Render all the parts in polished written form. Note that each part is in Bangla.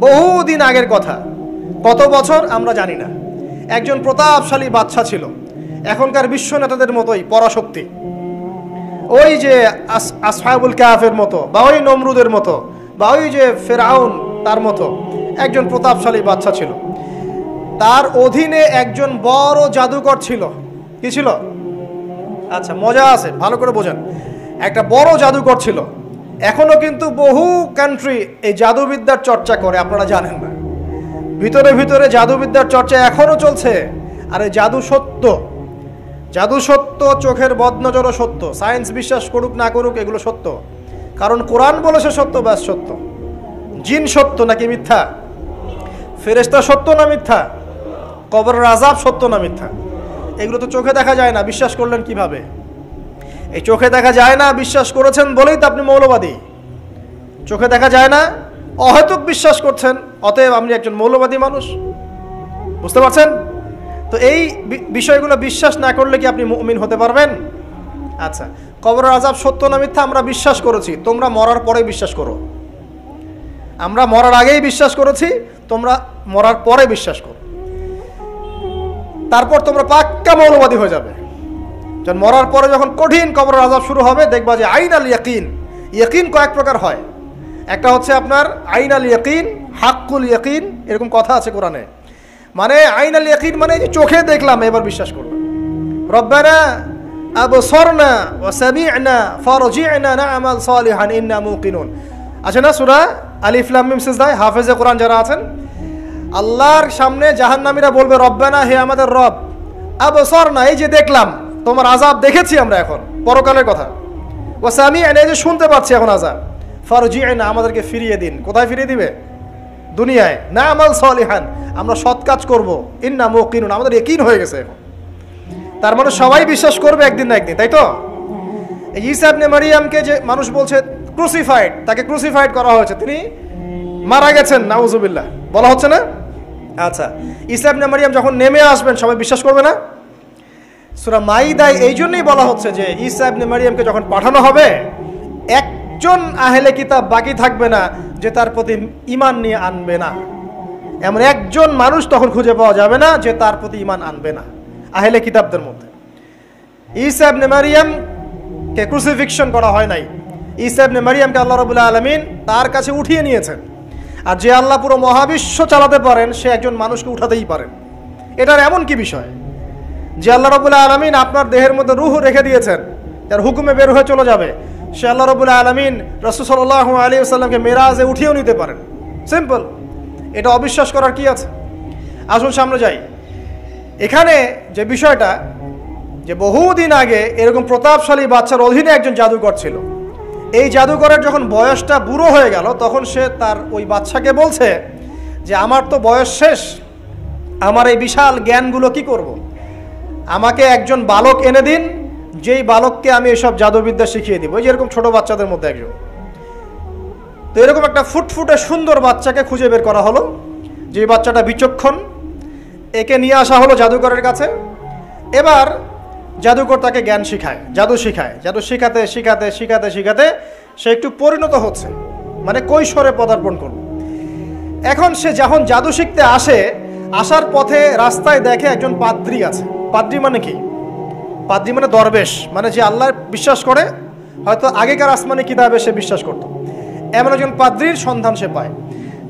বহুদিন আগের কথা, কত বছর আমরা জানি না। একজন প্রতাপশালী বাদশা ছিল, এখনকার বিশ্ব নেতাদের মতোই পরাশক্তি, ওই যে আসহাবুল কাহফের মতো, বা ওই নমরুদের মতো, বা ওই যে ফেরাউন তার মতো একজন প্রতাপশালী বাদশা ছিল। তার অধীনে একজন বড় জাদুকর ছিল। কি ছিল? আচ্ছা, মজা আছে, ভালো করে বোঝেন। একটা বড় জাদুকর ছিল। এখনো কিন্তু বহু কান্ট্রি এই জাদুবিদ্যার চর্চা করে, আপনারা জানেন না। ভিতরে ভিতরে জাদুবিদ্যার চর্চা এখনো চলছে। আর এই জাদু সত্য, জাদু সত্য, চোখের বদনজরও সত্য। সায়েন্স বিশ্বাস করুক না করুক, এগুলো সত্য। কারণ কোরআন বলেছে সত্য, ব্যাস সত্য। জিন সত্য নাকি মিথ্যা? ফেরেশতা সত্য না মিথ্যা? কবরের আযাব সত্য না মিথ্যা? এগুলো তো চোখে দেখা যায় না, বিশ্বাস করলেন কিভাবে? এই চোখে দেখা যায় না বিশ্বাস করেছেন বলেই তো আপনি মৌলবাদী। চোখে দেখা যায় না, অহেতুক বিশ্বাস করছেন, অতএব আপনি একজন মৌলবাদী মানুষ। বুঝতে পারছেন? তো এই বিষয়গুলো বিশ্বাস না করলে কি আপনি মুমিন হতে পারবেন? আচ্ছা, কবরের আযাব সত্য না মিথ্যা আমরা বিশ্বাস করেছি, তোমরা মরার পরে বিশ্বাস করো। আমরা মরার আগেই বিশ্বাস করেছি, তোমরা মরার পরে বিশ্বাস করো। তারপর তোমরা পাক্কা মৌলবাদী হয়ে যাবে। যখন মরার পরে যখন কঠিন কবরের আযাব শুরু হবে, দেখবা যে আইন আল ইয়াকিন। ইয়াকিন কয়েক প্রকার হয়। একটা হচ্ছে আপনার আইন আল ইয়াকিন, হাক্কুল ইয়াকিন, এরকম কথা আছে কোরআনে। মানে আইন আল ইয়াকিন মানে যে চোখে দেখলাম এবার বিশ্বাস করলাম। রব্বানা আবসারনা ওয়া সামি'না ফারজি'না না'মাল সালিহান ইন্না মুকিনুন। আছে না সূরা আলিফ লাম মিম সিজদায় হাফেজে কোরআন যারা আছেন, আল্লাহর সামনে জাহান্নামীরা বলবে, রব্বানা, হে আমাদের রব, আবসারনা, এই যে দেখলাম, তোমার আযাব দেখেছি আমরা, এখন পরকালের কথা, ওয়া সামি'না, এই যে শুনতে পাচ্ছি এখন আযাব, ফারজি'না, আমাদেরকে ফিরিয়ে দিন। কোথায় ফিরিয়ে দিবে? দুনিয়ায়। না'মাল সালিহান, আমরা সৎ কাজ করব, ইন্না মুকিনুন, আমাদের ইয়াকিন হয়ে গেছে এখন। তার মানে সবাই বিশ্বাস করবে একদিন না একদিন, তাই তো? ঈসা ইবনে মারইয়ামকে যে মানুষ বলছে ক্রুসিফাইড, তাকে ক্রুসিফাইড করা হয়েছে, তিনি মারা গেছেন, নাউজুবিল্লাহ, বলা হচ্ছে না? আচ্ছা, ঈসা ইবনে মারইয়াম যখন নেমে আসবেন সবাই বিশ্বাস করবে না? সূরা মাইদায় এই জন্যই বলা হচ্ছে যে ঈসা ইবনে মারইয়ামকে যখন পাঠানো হবে, একজন আহলে কিতাব বাকি থাকবে না যে তার প্রতি ঈমান নিয়ে আনবে না। এমন একজন মানুষ তখন খুঁজে পাওয়া যাবে না যে তার প্রতি ঈমান আনবে না আহলে কিতাবদের মধ্যে। ঈসা ইবনে মারইয়ামকে ক্রুসিফিকশন করা হয় নাই। ঈসা ইবনে মারইয়ামকে আল্লাহ রাব্বুল আলামিন তার কাছে উঠিয়ে নিয়েছেন। আর যে আল্লাহ পুরো মহাবিশ্ব চালাতে পারেন, সে একজন মানুষকে উঠাতেই পারেন। এটার এমন কি বিষয় যে আল্লাহ রাব্বুল আলামিন আপনার দেহের মধ্যে রূহ রেখে দিয়েছেন, যার হুকুমে বের হয়ে চলে যাবে, সে আল্লাহ রাব্বুল আলামিন রাসূল সাল্লাল্লাহু আলাইহি ওয়াসাল্লামকে মেরাজে উঠিয়েও নিতে পারেন। সিম্পল, এটা অবিশ্বাস করার কি আছে? আসুন সামনে যাই। এখানে যে বিষয়টা, যে বহুদিন আগে এরকম প্রতাপশালী বাচ্চার অধীনে একজন জাদুকর ছিল। এই জাদুকরের যখন বয়সটা বুড়ো হয়ে গেল, তখন সে তার ওই বাচ্চাকে বলছে যে আমার তো বয়স শেষ, আমার এই বিশাল জ্ঞানগুলো কি করব? আমাকে একজন বালক এনে দিন, যেই বালককে আমি এসব জাদুবিদ্যা শিখিয়ে দিব। এই যেরকম ছোট বাচ্চাদের মধ্যে একজন। তো এরকম একটা ফুটফুটে সুন্দর বাচ্চাকে খুঁজে বের করা হলো, যে বাচ্চাটা বিচক্ষণ। একে নিয়ে আসা হলো জাদুকরের কাছে। এবার জাদুকর তাকে জ্ঞান শিখায়, জাদু শিখায়। জাদু শিখাতে শিখাতে শিখাতে শিখাতে সে একটু পরিণত হচ্ছে, মানে কৈশোরে পদার্পণ করল। এখন সে যখন জাদু শিখতে আসে, আসার পথে রাস্তায় দেখে একজন পাদ্রী আছে। পাদ্রী মানে কি? পাদ্রী মানে দরবেশ, মানে যে আল্লাহ বিশ্বাস করে, হয়তো আগেকার আসমানি কিতাবে সে বিশ্বাস করত। এমন একজন পাদ্রীর সন্ধান সে পায়।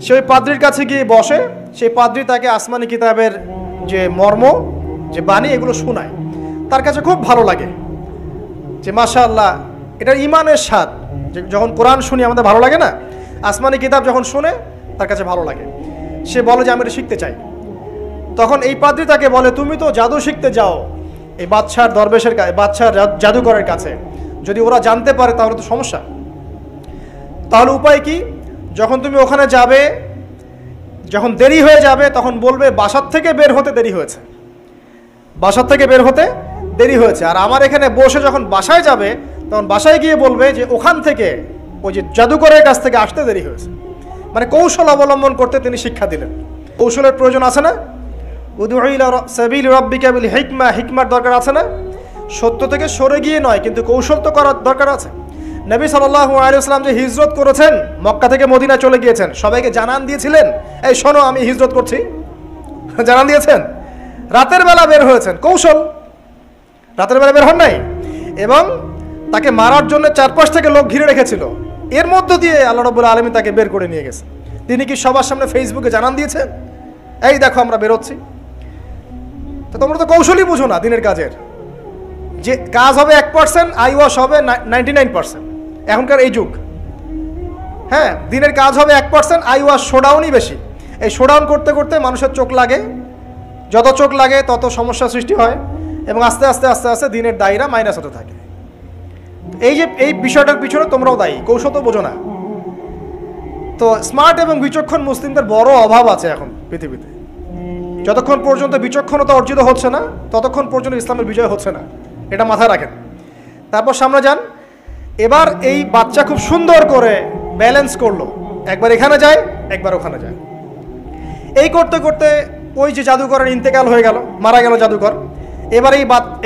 সে ওই পাদ্রীর কাছে গিয়ে বসে। সেই পাদ্রী তাকে আসমানি কিতাবের যে মর্ম, যে বাণী, এগুলো শোনায়। তার কাছে খুব ভালো লাগে যে মাশাআল্লাহ, এটার ইমানের স্বাদ। যখন কোরআন শুনি আমাদের ভালো লাগে না, আসমানি কিতাব যখন শুনে তার কাছে ভালো লাগে। সে বলে যে আমি এটা শিখতে চাই। তখন এই পাদ্রী তাকে বলে, তুমি তো জাদু শিখতে যাও এই বাদশার দরবেশের কাছে, বাদশার জাদুকরের কাছে, যদি ওরা জানতে পারে তাহলে তো সমস্যা। তাহলে উপায় কি? যখন তুমি ওখানে যাবে, যখন দেরি হয়ে যাবে, তখন বলবে বাসার থেকে বের হতে দেরি হয়েছে, বাসার থেকে বের হতে দেরি হয়েছে। আর আমার এখানে বসে যখন বাসায় যাবে, তখন বাসায় গিয়ে বলবে যে ওখান থেকে, ওই যে জাদুকরের কাছ থেকে আসতে দেরি হয়েছে। মানে কৌশল অবলম্বন করতে তিনি শিক্ষা দিলেন। কৌশলের প্রয়োজন আছে না? উদউ ইলা সাবিলি রাব্বিকা বিল হিকমা, হিকমার দরকার আছে না? সত্য থেকে সরে গিয়ে নয়, কিন্তু কৌশল তো করার দরকার আছে। নবী সাল্লাল্লাহু আলাইহি ওয়াসাল্লাম যে হিজরত করেছেন, মক্কা থেকে মদিনা চলে গিয়েছেন, সবাইকে জানান দিয়েছিলেন, এই শোনো আমি হিজরত করছি? জানান দিয়েছেন? রাতের বেলা বের হয়েছেন, কৌশল, রাতের বেলা বের হন নাই, এবং তাকে মারার জন্য চারপাশ থেকে লোক ঘিরে রেখেছিল, এর মধ্য দিয়ে আল্লাহ রাব্বুল আলামিন তাকে বের করে নিয়ে গেছে। তিনি কি সবার সামনে ফেসবুকে জানান দিয়েছেন, এই দেখো আমরা বেরোচ্ছি? তো তোমরা তো কৌশলই বুঝো না দিনের কাজের, যে কাজ হবে 1%, আই ওয়াশ হবে 99%। এখনকার এই যুগ, হ্যাঁ, দিনের কাজ হবে 1%, আই ওয়াশ শোডাউনই বেশি। এই শোডাউন করতে করতে মানুষের চোখ লাগে, যত চোখ লাগে তত সমস্যা সৃষ্টি হয়, এবং আস্তে আস্তে আস্তে আস্তে দিনের দায়রা মাইনাস হতে থাকে। এই যে এই বিষয়টার পিছনে তোমরাও দায়ী, কৌশল তো বোঝো না। তো স্মার্ট এবং বিচক্ষণ মুসলিমদের বড় অভাব আছে এখন পৃথিবীতে। যতক্ষণ পর্যন্ত বিচক্ষণতা অর্জিত হচ্ছে না, ততক্ষণ পর্যন্ত ইসলামের বিজয় হচ্ছে না, এটা মাথায় রাখেন। তারপর সামনে যান। এবার এই বাচ্চা খুব সুন্দর করে ব্যালেন্স করলো, একবার এখানে যায়, একবার ওখানে যায়। এই করতে করতে ওই যে জাদুকরের ইন্তেকাল হয়ে গেল, মারা গেল জাদুকর। এবার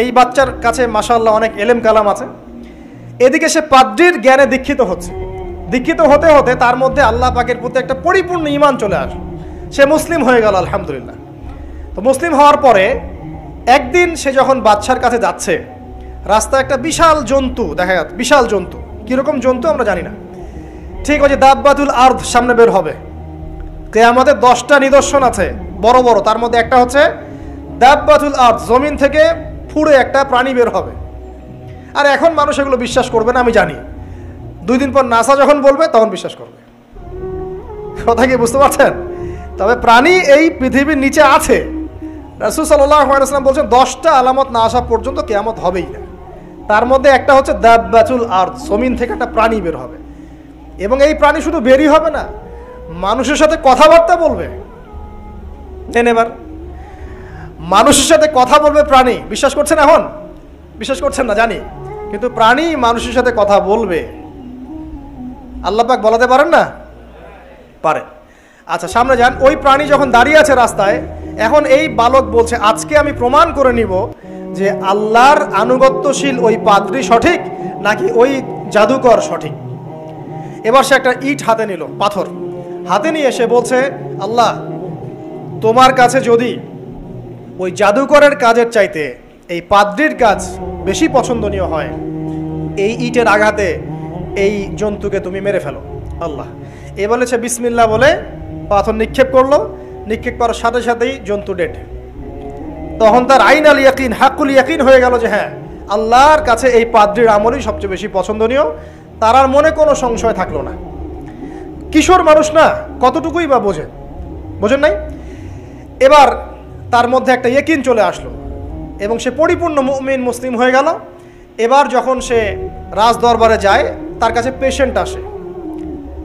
এই বাচ্চার কাছে মাশাআল্লাহ অনেক এলেম কালাম আছে। এদিকে সে পাদ্রীর জ্ঞানে দীক্ষিত হচ্ছে। দীক্ষিত হতে হতে তার মধ্যে আল্লাহ পাকের প্রতি একটা পরিপূর্ণ ঈমান চলে আসে, সে মুসলিম হয়ে গেল, আলহামদুলিল্লাহ। তো মুসলিম হওয়ার পরে একদিন সে যখন বাচ্চার কাছে যাচ্ছে, রাস্তায় একটা বিশাল জন্তু দেখা যাচ্ছে। বিশাল জন্তু, কীরকম জন্তু আমরা জানি না। ঠিক ওই যে দাব্বাতুল আরদ সামনে বের হবে, কিয়ামতের 10টা নিদর্শন আছে বড় বড়, তার মধ্যে একটা হচ্ছে দাব্বাতুল আরদ, জমিন থেকে ফুড়ে একটা প্রাণী বের হবে। আর এখন মানুষ এগুলো বিশ্বাস করবে না, আমি জানি। 2 দিন পর নাসা যখন বলবে তখন বিশ্বাস করবে। কথা কি বুঝতে পারছেন? তবে প্রাণী এই পৃথিবীর নিচে আছে। রাসূল সাল্লাল্লাহু আলাইহি ওয়াসাল্লাম বলছেন 10টা আলামত না আসা পর্যন্ত কিয়ামত হবেই না। তার মধ্যে একটা হচ্ছে দাব্বাতুল আরদ, জমিন থেকে একটা প্রাণী বের হবে, এবং এই প্রাণী শুধু বেরই হবে না, মানুষের সাথে কথাবার্তা বলবে। এবার মানুষের সাথে কথা বলবে প্রাণী। বিশ্বাস করছেন? এখন বিশ্বাস করছেন না জানি, কিন্তু প্রাণী মানুষের সাথে কথা বলবে। আল্লাহ পাক বলাতে পারেন না? পারে। আচ্ছা সামনে যান। ওই প্রাণী যখন দাঁড়িয়ে আছে রাস্তায়, এখন এই বালক বলছে আজকে আমি প্রমাণ করে নিব যে আল্লাহর আনুগত্যশীল ওই পাদ্রী সঠিক নাকি ওই জাদুকর সঠিক। এবার সে একটা ইট হাতে নিল, পাথর হাতে নিয়ে সে বলছে, আল্লাহ তোমার কাছে যদি ওই জাদুকরের কাজের চাইতে এই পাদ্রীর কাজ বেশি পছন্দনীয় হয়, এই ইটের আঘাতে এই জন্তুকে তুমি মেরে ফেলো আল্লাহ। এ বলেছে বিসমিল্লাহ বলে পাথর নিক্ষেপ করলো। নিক্ষেপ করার সাথে সাথেই জন্তু ডেড। তখন তার আইন আল ইয়াকিন, হাক্কুল ইয়াকিন হয়ে গেল যে হ্যাঁ, আল্লাহর কাছে এই পাদ্রীর আমলই সবচেয়ে বেশি পছন্দনীয়। তার আর মনে কোনো সংশয় থাকলো না। কিশোর মানুষ না, কতটুকুই বা বোঝেন নাই? এবার তার মধ্যে একটা ইয়াকিন চলে আসলো এবং সে পরিপূর্ণ মুমিন মুসলিম হয়ে গেল। এবার যখন সে রাজ দরবারে যায়, তার কাছে পেশেন্ট আসে,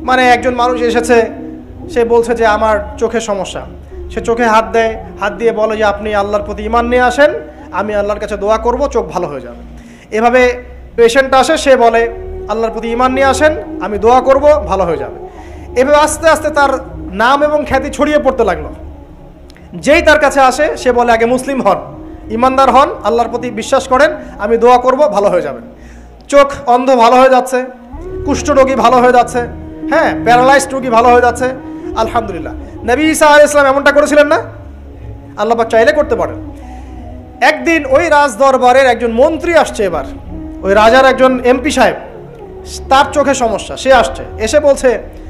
মানে একজন মানুষ এসেছে, সে বলছে যে আমার চোখের সমস্যা। সে চোখে হাত দেয়, হাত দিয়ে বলে যে আপনি আল্লাহর প্রতি ঈমান নিয়ে আসেন, আমি আল্লাহর কাছে দোয়া করব, চোখ ভালো হয়ে যাবে। এভাবে পেশেন্ট আসে, সে বলে আল্লাহর প্রতি ঈমান নিয়ে আসেন, আমি দোয়া করব, ভালো হয়ে যাবে। এভাবে আস্তে আস্তে তার নাম এবং খ্যাতি ছড়িয়ে পড়তে লাগলো। যেই তার কাছে আসে সে বলে আগে মুসলিম হন, ইমানদার হন, আল্লাহর প্রতি বিশ্বাস করেন, আমি দোয়া করব, ভালো হয়ে যাবেন। চোখ অন্ধ ভালো হয়ে যাচ্ছে, কুষ্ঠরোগী ভালো হয়ে যাচ্ছে, হ্যাঁ, প্যারালাইজড রোগী ভালো হয়ে যাচ্ছে, আলহামদুলিল্লাহ। নবী ঈসা আলাইহিস সালাম এমনটা করেছিলেন না? আল্লাহ পাক চাইলে করতে পারেন। একদিন ওই রাজ দরবারের একজন মন্ত্রী আসছে, এবার ওই রাজার একজন এমপি সাহেব, তার চোখে সমস্যা, সে আসছে, এসে বলছে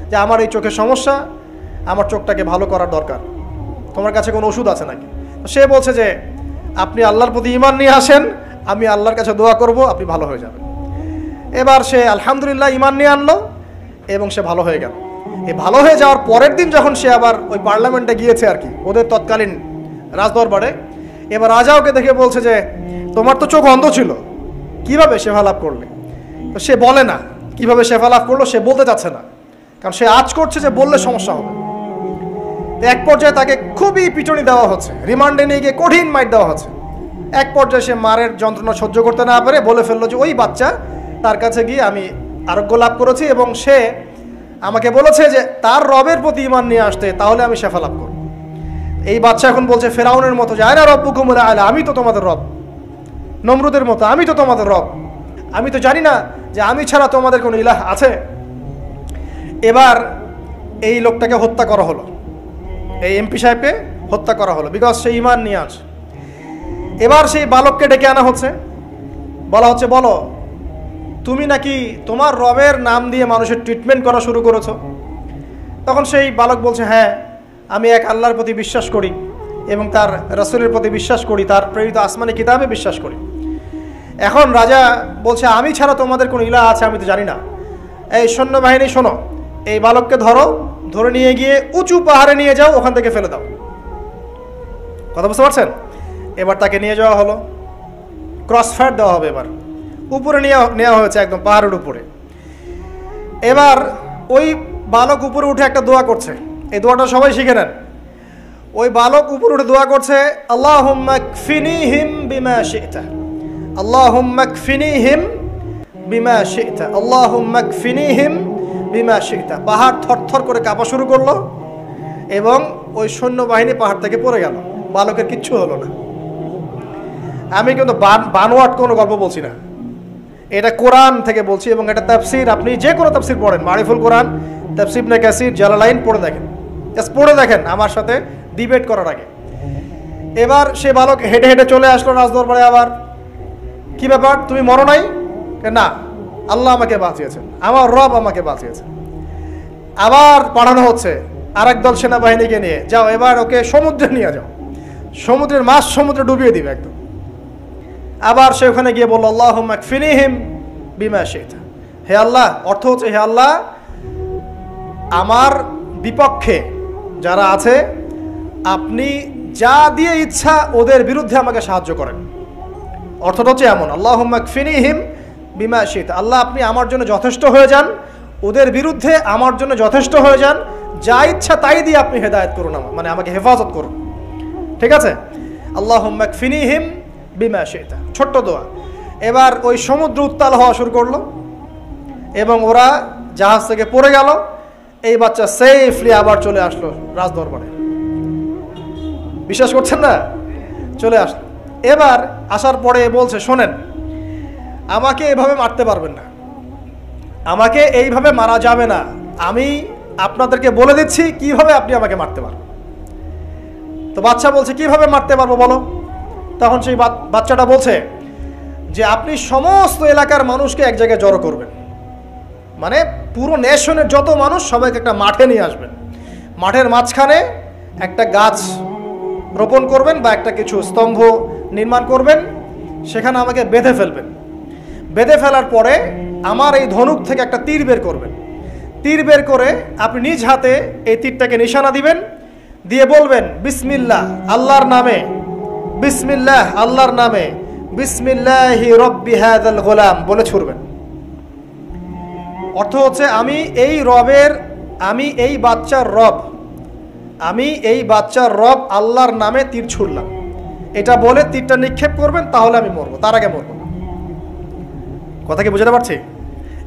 যে আমার এই চোখের সমস্যা, আমার চোখটাকে ভালো করার দরকার, তোমার কাছে কোনো ওষুধ আছে নাকি? সে বলছে যে আপনি আল্লাহর প্রতি ঈমান নিয়ে আসেন, আমি আল্লাহর কাছে দোয়া করব, আপনি ভালো হয়ে যাবেন। এবার সে আলহামদুলিল্লাহ ঈমান নিয়ে আনলো এবং সে ভালো হয়ে গেল। এই ভালো হয়ে যাওয়ার পরের দিন যখন সে আবার ওই পার্লামেন্টে গিয়েছে আর কি, ওদের তৎকালীন রাজদরবারে, এবার রাজা ওকে দেখে বলছে যে তোমার তো চোখ অন্ধ ছিল, কিভাবে শেফা লাভ করলে? তো সে বলে না কিভাবে শেফা লাভ করলো, সে বলতে চাচ্ছে না, কারণ সে আজ করছে যে বললে সমস্যা হবে। এক পর্যায়ে তাকে খুবই পিটুনি দেওয়া হচ্ছে, রিমান্ডে নিয়ে গিয়ে কঠিন মাইট দেওয়া হচ্ছে। এক পর্যায়ে সে মারের যন্ত্রণা সহ্য করতে না পারে বলে ফেললো যে ওই বাচ্চা, তার কাছে গিয়ে আমি আরোগ্য লাভ করেছি এবং সে আমাকে বলেছে যে তার রবের প্রতি ঈমান নিয়ে আসতে, তাহলে আমি শেফা লাভ করব। এই বাচ্চা এখন বলছে ফেরাউনের মতো যে আয়না রব্বুকুমুল আ'লা, আমি তো তোমাদের রব। নমরুদের মতো আমি তো তোমাদের রব। আমি তো জানি না যে আমি ছাড়া তোমাদের কোনো ইলাহ আছে? এবার এই লোকটাকে হত্যা করা হলো, এই এমপি সাহেবকে হত্যা করা হলো, বিকজ সে ঈমান নিয়ে আসে। এবার সেই বালককে ডেকে আনা হচ্ছে, বলা হচ্ছে বলো তুমি নাকি তোমার রবের নাম দিয়ে মানুষের ট্রিটমেন্ট করা শুরু করেছো। তখন সেই বালক বলছে হ্যাঁ, আমি এক আল্লাহর প্রতি বিশ্বাস করি এবং তার রাসূলের প্রতি বিশ্বাস করি, তার প্রেরিত আসমানি কিতাবে বিশ্বাস করি। এখন রাজা বলছে আমি ছাড়া তোমাদের কোনো ইলাহ আছে আমি তো জানি না। এই সৈন্যবাহিনী শোনো, এই বালককে ধরো, ধরে নিয়ে গিয়ে উঁচু পাহাড়ে নিয়ে যাও, ওখান থেকে ফেলে দাও। কথা বুঝতে পারছেন? এবার তাকে নিয়ে যাওয়া হলো, ক্রস ফায়ার দেওয়া হবে, এবার উপরে নেওয়া হয়েছে, একদম পাহাড়ের উপরে। এবার ওই বালক উপরে উঠে একটা দোয়া করছে, এই দোয়াটা সবাই শিখে নেন। ওই বালক উপরে উঠে দোয়া করছে আল্লাহুম্মা কফিনিহিম বিমা শি'তা, আল্লাহুম্মা কফিনিহিম বিমা শি'তা, আল্লাহুম্মা কফিনিহিম বিমা শি'তা। পাহাড় থরথর করে কাঁপা শুরু করলো এবং ওই সৈন্যবাহিনী পাহাড় থেকে পড়ে গেল, বালকের কিচ্ছু হলো না। আমি কিন্তু বানোয়াট কোনো গল্প বলছি না, এটা কোরআন থেকে বলছি এবং এটা তাফসীর। আপনি যে কোনো তাফসীর পড়েন, মারিফুল কোরআন, তাফসীর ইবনে কাসির, জালালাইন পড়ে দেখেন, জাস্ট পড়ে দেখেন আমার সাথে ডিবেট করার আগে। এবার সে বালক হেঁটে হেঁটে চলে আসলো রাজদরবারে। আবার কি ব্যাপার, তুমি মরো নাই? না, আল্লাহ আমাকে বাঁচিয়েছেন, আমার রব আমাকে বাঁচিয়েছেন। আবার পাঠানো হচ্ছে আরেক দল সেনাবাহিনীকে নিয়ে, যাও এবার ওকে সমুদ্রে নিয়ে যাও, সমুদ্রের মাছ সমুদ্রে ডুবিয়ে দিবে একদম। আবার সে ওখানে গিয়ে বলল আল্লাহুম্মা কফিনিহিম বিমা শি'তা, হে আল্লাহ, অর্থ হচ্ছে হে আল্লাহ আমার বিপক্ষে যারা আছে আপনি যা দিয়ে ইচ্ছা ওদের বিরুদ্ধে আমাকে সাহায্য করেন। অর্থটা হচ্ছে এমন, আল্লাহুম্মা কফিনিহিম বিমা শি'তা, আল্লাহ আপনি আমার জন্য যথেষ্ট হয়ে যান, ওদের বিরুদ্ধে আমার জন্য যথেষ্ট হয়ে যান, যা ইচ্ছা তাই দিয়ে আপনি হেদায়েত করুন, মানে আমাকে হেফাজত করুন। ঠিক আছে, আল্লাহুম্মা কফিনিহিম বিমা শি'তা, ছোট্ট দোয়া। এবার ওই সমুদ্র উত্তাল হওয়া শুরু করলো এবং ওরা জাহাজ থেকে পড়ে গেল। এই বাচ্চা সেফলি আবার চলে আসলো রাজদরবারে। বিশ্বাস করছেন না? চলে আসলো। এবার আসার পরে বলছে শোনেন, আমাকে এভাবে মারতে পারবেন না, আমাকে এইভাবে মারা যাবে না, আমি আপনাদেরকে বলে দিচ্ছি কিভাবে আপনি আমাকে মারতে পারবেন। তো বাচ্চা বলছে কিভাবে মারতে পারবো বলো। তখন সেই বাচ্চাটা বলছে যে আপনি সমস্ত এলাকার মানুষকে এক জায়গায় জড়ো করবেন, মানে পুরো নেশনের যত মানুষ সবাইকে একটা মাঠে নিয়ে আসবেন, মাঠের মাঝখানে একটা গাছ রোপণ করবেন বা একটা কিছু স্তম্ভ নির্মাণ করবেন, সেখানে আমাকে বেঁধে ফেলবেন। বেঁধে ফেলার পরে আমার এই ধনুক থেকে একটা তীর বের করবেন, তীর বের করে আপনি নিজ হাতে এই তীরটাকে নিশানা দিবেন, দিয়ে বলবেন বিসমিল্লাহ আল্লাহর নামে, বিসমিল্লাহ আল্লাহর নামে, বিসমিল্লাহি রব্বি হাযাল গোলাম বলে ছুড়বেন। অর্থ হচ্ছে আমি এই রবের, আমি এই বাচ্চার রব, আমি এই বাচ্চার রব আল্লাহর নামে তীর ছুড়লাম, এটা বলে তীরটা নিক্ষেপ করবেন, তাহলে আমি মরবো, তার আগে মরবো না। কথা কি বুঝতে পারছি?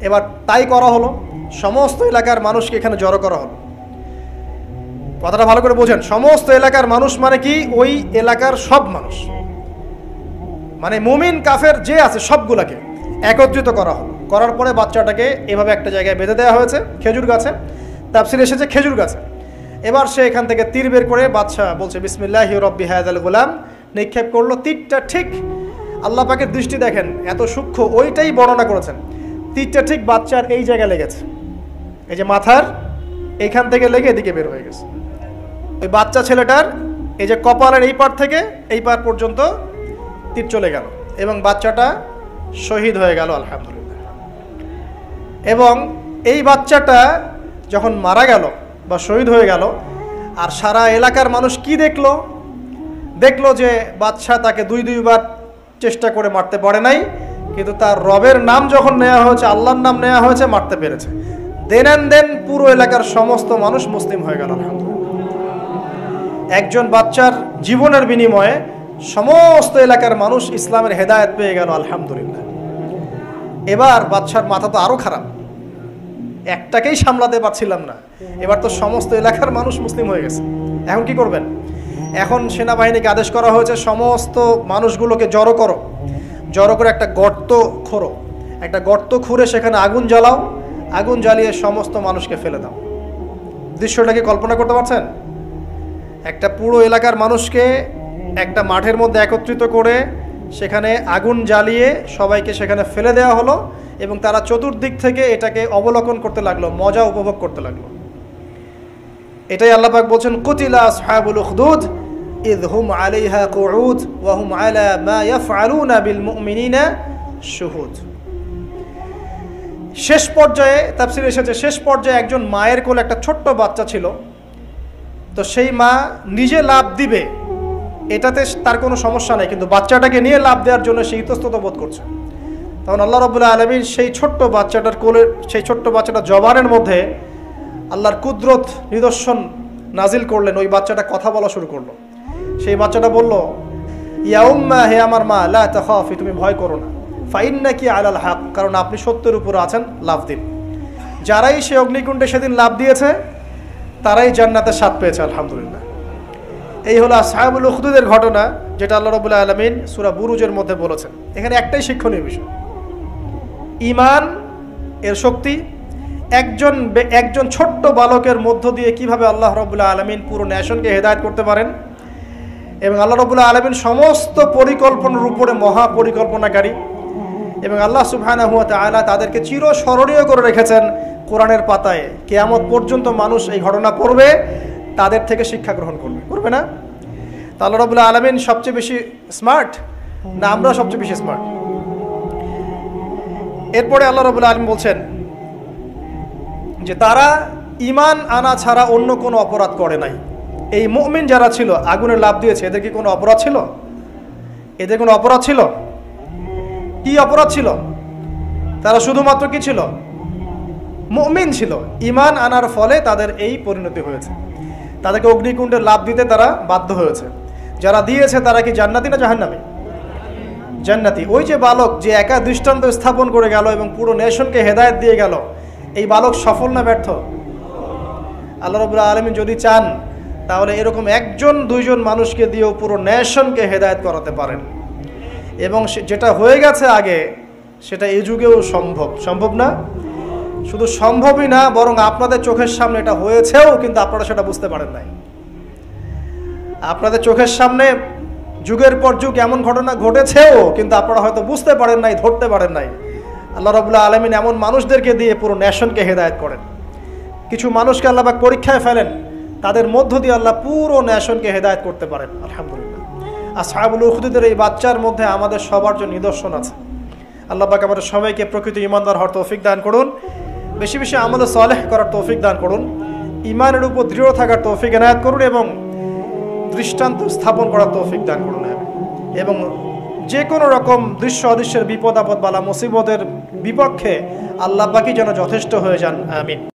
এবার তাই করা হলো, সমস্ত এলাকার মানুষকে এখানে জড়ো করা হলো। কথাটা ভালো করে বোঝেন, সমস্ত এলাকার মানুষ মানে কি ওই এলাকার সব মানুষ, মানে মুমিন কাফের যে আছে সবগুলাকে একত্রিত করা হলো। করার পরে বাচ্চাটাকে এভাবে একটা জায়গায় বেঁধে দেওয়া হয়েছে, খেজুর গাছে, তাফসীরে এসেছে খেজুর গাছে। এবার সে এখান থেকে তীর বের করে বাচ্চা বলছে বিসমিল্লাহি রব্বি হাযাল গোলাম, নিক্ষেপ করলো। তীরটা ঠিক, আল্লাহ পাকের দৃষ্টি দেখেন এত সূক্ষ্ম, ওইটাই বর্ণনা করেছেন। তীরটা ঠিক বাচ্চার এই জায়গায় লেগেছে, এই যে মাথার এইখান থেকে লেগে এদিকে বের হয়ে গেছে। ওই বাচ্চা ছেলেটার এই যে কপালের এই পার থেকে এই পার পর্যন্ত তীর চলে গেল এবং বাচ্চাটা শহীদ হয়ে গেল আলহামদুলিল্লাহ। এবং এই বাচ্চাটা যখন মারা গেল বা শহীদ হয়ে গেল, আর সারা এলাকার মানুষ কি দেখলো? দেখলো যে বাচ্চা তাকে দুইবার চেষ্টা করে মারতে পারে নাই, কিন্তু তার রবের নাম যখন নেওয়া হয়েছে, আল্লাহর নাম নেওয়া হয়েছে, মারতে পেরেছে। দেন অ্যান্ড দেন পুরো এলাকার সমস্ত মানুষ মুসলিম হয়ে গেল আলহামদুলিল্লাহ। একজন বাচ্চার জীবনের বিনিময়ে সমস্ত এলাকার মানুষ ইসলামের হেদায়েত পেয়ে গেল আলহামদুলিল্লাহ। এবার বাচ্চার মাথা তো আরো খারাপ, একটাকেই সামলাতে পারছিলাম না, এবার তো সমস্ত এলাকার মানুষ মুসলিম হয়ে গেছে। এখন কি করবেন? এখন সেনাবাহিনীকে আদেশ করা হয়েছে সমস্ত মানুষগুলোকে জড়ো করো, জড়ো করে একটা গর্ত খোঁড়ো একটা গর্ত খুঁড়ে সেখানে আগুন জ্বালাও, আগুন জ্বালিয়ে সমস্ত মানুষকে ফেলে দাও। দৃশ্যটাকে কল্পনা করতে পারছেন? একটা পুরো এলাকার মানুষকে একটা মাঠের মধ্যে একত্রিত করে সেখানে আগুন জ্বালিয়ে সবাইকে সেখানে ফেলে দেওয়া হলো এবং তারা চতুর্দিক থেকে এটাকে অবলোকন করতে লাগলো, মজা উপভোগ করতে লাগলো। এটাই আল্লাহ পাক বলছেন, কুতিলা আসহাবুল উখদুদ ইয হুম আলাইহা কুউদ ওয়া হুম আলা মা ইয়াফআলুনা বিল মুমিনিনা শুহুদ। শেষ পর্যায়ে তাফসীরে এসেছে, শেষ পর্যায়ে একজন মায়ের কোলে একটা ছোট্ট বাচ্চা ছিল। তো সেই মা নিজে লাভ দিবে এটাতে তার কোনো সমস্যা নেই, কিন্তু বাচ্চাটাকে নিয়ে লাভ দেওয়ার জন্য সে ইতস্তত বোধ করছে। তখন আল্লাহ রাব্বুল আলামিন সেই ছোট্ট বাচ্চাটার কোলে, সেই ছোট্ট বাচ্চাটা জবানের মধ্যে আল্লাহর কুদরত নিদর্শন নাজিল করলেন। ওই বাচ্চাটা কথা বলা শুরু করলো। সেই বাচ্চাটা বলল, ইয়া উম্মা, হে আমার মা, লা তাখাফি, তুমি ভয় করো না, ফাইন্নাকি আলাল হক, কারণ আপনি সত্যের উপর আছেন, লাভ দিন। যারাই সে অগ্নিকুণ্ডে সেদিন লাভ দিয়েছে তারাই জান্নাতের স্বাদ পেয়েছে, আলহামদুলিল্লাহ। এই হলো আসহাবুল উখদুদের ঘটনা, যেটা আল্লাহ রাব্বুল আলামিন সূরা বুরুজের মধ্যে বলেছেন। এখানে একটাই শিক্ষণীয় বিষয়, ঈমান এর শক্তি। একজন ছোট্ট বালকের মধ্য দিয়ে কিভাবে আল্লাহ রাব্বুল আলামিন পুরো নেশনকে হেদায়েত করতে পারেন, এবং আল্লাহ রাব্বুল আলামিন সমস্ত পরিকল্পনার উপরে মহা পরিকল্পনাকারী, এবং আল্লাহ সুবহানাহু ওয়া তাআলা তাদেরকে চিরস্মরণীয় করে রেখেছেন কোরআনের পাতায়। কিয়ামত পর্যন্ত মানুষ এই ঘটনা পড়বে, তাদের থেকে শিক্ষা গ্রহণ করবে না? তা আল্লাহ রাব্বুল আলামিন সবচেয়ে বেশি স্মার্ট না আমরা সবচেয়ে বেশি স্মার্ট? এরপরে আল্লাহ রাব্বুল আলামিন বলছেন যে তারা ঈমান আনা ছাড়া অন্য কোনো অপরাধ করে নাই। এই মুমিন যারা ছিল, আগুনে লাফ দিয়েছে, এদের কি কোনো অপরাধ ছিল? এদের কোনো অপরাধ ছিল? কি অপরাধ ছিল? তারা শুধুমাত্র কি ছিল? মুমিন ছিল। ঈমান আনার ফলে তাদের এই পরিণতি হয়েছে, তাদেরকে অগ্নিকুণ্ডে লাফ দিতে তারা বাধ্য হয়েছে। যারা দিয়েছে তারা কি জান্নাতি না জাহান্নামী? জান্নাতি। ওই যে বালক যে একা দৃষ্টান্ত স্থাপন করে গেল এবং পুরো নেশনকে হেদায়েত দিয়ে গেল, এই বালক সফল না ব্যর্থ? আল্লাহ রাব্বুল আলামিন যদি চান তাহলে এরকম একজন দুইজন মানুষকে দিয়েও পুরো নেশনকে হেদায়েত করাতে পারেন, এবং যেটা হয়ে গেছে আগে সেটা এই যুগেও সম্ভব না? শুধু সম্ভবই না, বরং আপনাদের চোখের সামনে এটা হয়েছেও, কিন্তু আপনারা সেটা বুঝতে পারেন নাই। আপনাদের চোখের সামনে যুগের পর যুগ এমন ঘটনা ঘটেছেও, কিন্তু আপনারা হয়তো বুঝতে পারেন নাই, ধরতে পারেন নাই। আল্লাহ রাব্বুল আলামিন এমন মানুষদেরকে দিয়ে পুরো নেশনকে হেদায়েত করেন। কিছু মানুষকে আল্লাহ পাক পরীক্ষায় ফেলেন, তাদের মধ্য দিয়ে আল্লাহ পুরো নেশনকে হেদায়েত করতে পারেন, আলহামদুলিল্লাহ। আসহাবুল উখদুদের এই বাচ্চার মধ্যে আমাদের সবার জন্য নিদর্শন আছে। আল্লাহ পাক আমাদের সবাইকে প্রকৃত ঈমানদার হওয়ার তৌফিক দান করুন, বেশি বেশি আমলে সালেহ করার তৌফিক দান করুন, ঈমানের উপর দৃঢ় থাকার তৌফিক এনায়েত করুন, এবং দৃষ্টান্ত স্থাপন করার তৌফিক দান করুন, এবং যে কোনো রকম দৃশ্য অদৃশ্যের বিপদ আপদ বালা মুসিবতের বিপক্ষে আল্লাহ পাকই যেন যথেষ্ট হয়ে যান, আমিন।